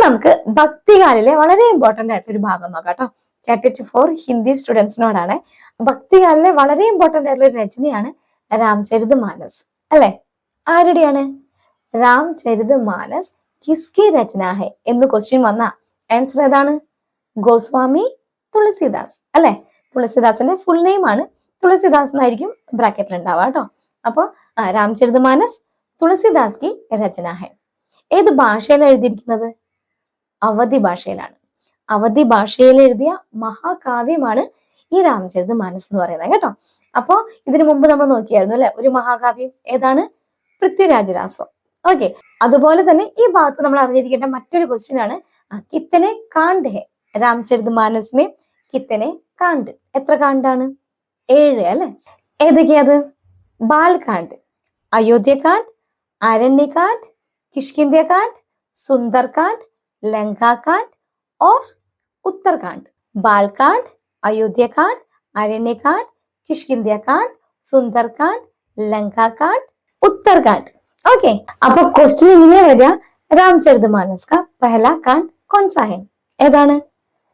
നമുക്ക് ഭക്തികാലിലെ വളരെ ഇമ്പോർട്ടന്റ് ആയിട്ടുള്ള ഒരു ഭാഗം നോക്കാം കേട്ടോ. കാറ്റഗറി ഫോർ ഹിന്ദി സ്റ്റുഡൻസിനോടാണ്. ഭക്തികാലിലെ വളരെ ഇമ്പോർട്ടന്റ് ആയിട്ടുള്ള ഒരു രചനയാണ് രാംചരിത് മാനസ് അല്ലെ? ആരുടെയാണ്? രാംചരിത് മാനസ് കിസ്കി രചന ഹെ എന്ന് ക്വസ്റ്റ്യൻ വന്ന ആൻസർ ഏതാണ്? ഗോസ്വാമി തുളസിദാസ് അല്ലെ? തുളസിദാസിന്റെ ഫുൾ നെയിം ആണ് തുളസിദാസ് എന്നായിരിക്കും ബ്രാക്കറ്റിൽ ഉണ്ടാവുക കേട്ടോ. അപ്പൊ രാംചരിത് മാനസ് തുളസിദാസ് കി രചന ഹെ. ഏത് ഭാഷയിലാണ് എഴുതിയിരിക്കുന്നത്? അവധി ഭാഷയിലാണ്. അവധി ഭാഷയിൽ എഴുതിയ മഹാകാവ്യമാണ് ഈ രാംചരിത് മാനസ് എന്ന് പറയുന്നത് കേട്ടോ. അപ്പൊ ഇതിനു മുമ്പ് നമ്മൾ നോക്കിയായിരുന്നു അല്ലെ ഒരു മഹാകാവ്യം, ഏതാണ്? പൃഥ്വിരാജ് രാസോ. ഓക്കെ, അതുപോലെ തന്നെ ഈ ഭാഗത്ത് നമ്മൾ അറിഞ്ഞിരിക്കേണ്ട മറ്റൊരു ക്വസ്റ്റ്യൻ ആണ് കിത്തനെ കാണ്ഡ് ഹെ. രാംചരിത് മാനസ് മേ കിത്തനെ കാണ്ഡ്, എത്ര കാണ്ഡാണ്? 7 അല്ലെ? ഏതൊക്കെയത്? ബാൽകാണ്ഡ്, അയോധ്യകാണ്ഡ്, അരണ്യകാണ്ഡ്, കിഷ്കിന്ധ്യകാണ്ഡ്, സുന്ദർകാണ്ഡ്, ലങ്കാകാണ്ഡ് और उत्तरकांड. बालकांड, अयोध्याकांड, अरण्यकांड, किष्किंध्याकांड, सुंदरकांड, लंकाकांड, उत्तरकांड. ओके, अब क्वेश्चन इങ്ങനെ വരിക, रामचरितमानस का पहला कांड कौन सा है? ഏതാണ്?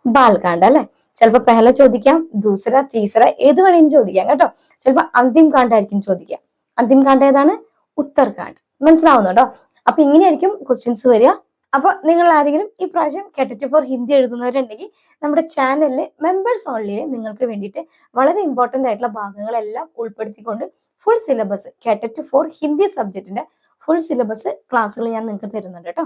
ബാൽകാണ്ഡ് അല്ലെ? ചിലപ്പോ പഹല ചോദിക്കാം, ദൂസര, തീസര ഏത് വേണേലും ചോദിക്കാം കേട്ടോ. ചിലപ്പോ അന്തിം കാണ്ഡായിരിക്കും ചോദിക്കാം. അന്തിം കാണ്ഡ് ഏതാണ്? ഉത്തർകാണ്ഡ്. മനസ്സിലാവുന്നുണ്ടോ? അപ്പൊ ഇങ്ങനെയായിരിക്കും ക്വസ്റ്റ്യൻസ് വരിക. അപ്പൊ നിങ്ങൾ ആരെങ്കിലും ഈ പ്രാവശ്യം കാറ്റഗറി ഫോർ ഹിന്ദി എഴുതുന്നവരുണ്ടെങ്കിൽ നമ്മുടെ ചാനലിൽ മെമ്പേഴ്സ് ഓൺലി നിങ്ങൾക്ക് വേണ്ടിയിട്ട് വളരെ ഇമ്പോർട്ടന്റ് ആയിട്ടുള്ള ഭാഗങ്ങളെല്ലാം ഉൾപ്പെടുത്തിക്കൊണ്ട് full syllabus category four Hindi സബ്ജക്റ്റിന്റെ ഫുൾ സിലബസ് ക്ലാസ്സുകൾ ഞാൻ നിങ്ങൾക്ക് തരുന്നുണ്ട് കേട്ടോ.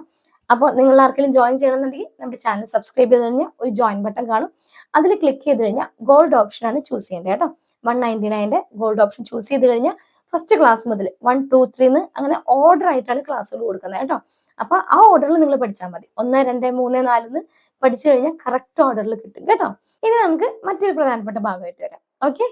അപ്പോൾ നിങ്ങൾ ആർക്കെങ്കിലും ജോയിൻ ചെയ്യണമെന്നുണ്ടെങ്കിൽ നമ്മുടെ ചാനൽ സബ്സ്ക്രൈബ് ചെയ്ത് കഴിഞ്ഞാൽ ഒരു ജോയിൻ ബട്ടൺ കാണും. അതിൽ ക്ലിക്ക് ചെയ്ത് കഴിഞ്ഞാൽ ഗോൾഡ് ഓപ്ഷൻ ആണ് ചൂസ് ചെയ്യേണ്ടത് കേട്ടോ. 199 ഗോൾഡ് ഓപ്ഷൻ ചൂസ് ചെയ്ത് കഴിഞ്ഞാൽ ഫസ്റ്റ് ക്ലാസ് മുതൽ 1, 2, 3 അങ്ങനെ ഓർഡർ ആയിട്ടാണ് ക്ലാസ്സുകൾ കൊടുക്കുന്നത് കേട്ടോ. അപ്പൊ ആ ഓർഡറിൽ നിങ്ങൾ പഠിച്ചാൽ മതി. 1, 2, 3, 4 പഠിച്ചു കഴിഞ്ഞാൽ കറക്റ്റ് ഓർഡറിൽ കിട്ടും കേട്ടോ. ഇനി നമുക്ക് മറ്റൊരു പ്രധാനപ്പെട്ട ഭാഗമായിട്ട് വരാം. ഓക്കെ.